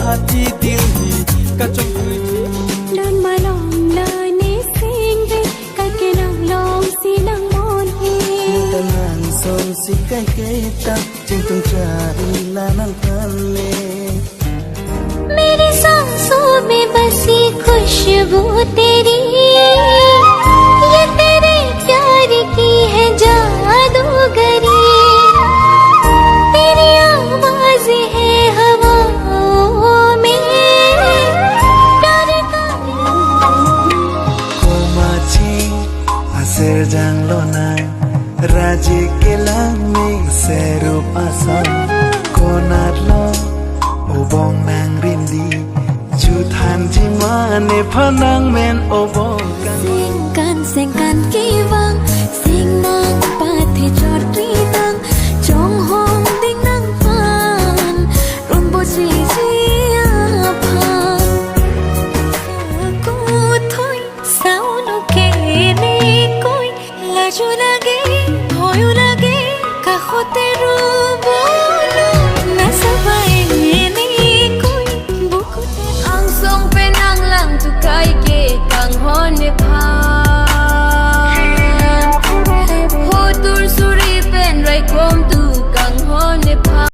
hati dil hi ka chong pui đơn mà lòng lời ní xin về cái kia nàng lòng xin nàng môn hi tan hàng son si cái ta trên tung trà là nàng thân le मेरी सांसों में बसी खुशबू तेरी ये तेरे प्यार की है जादूगरी तेरी आवाज है हवाओं में प्यार का komachi aser jang lonang raji kelang mi serup asam konat lo obong nang rindi chu than ji ma ne phanang men obong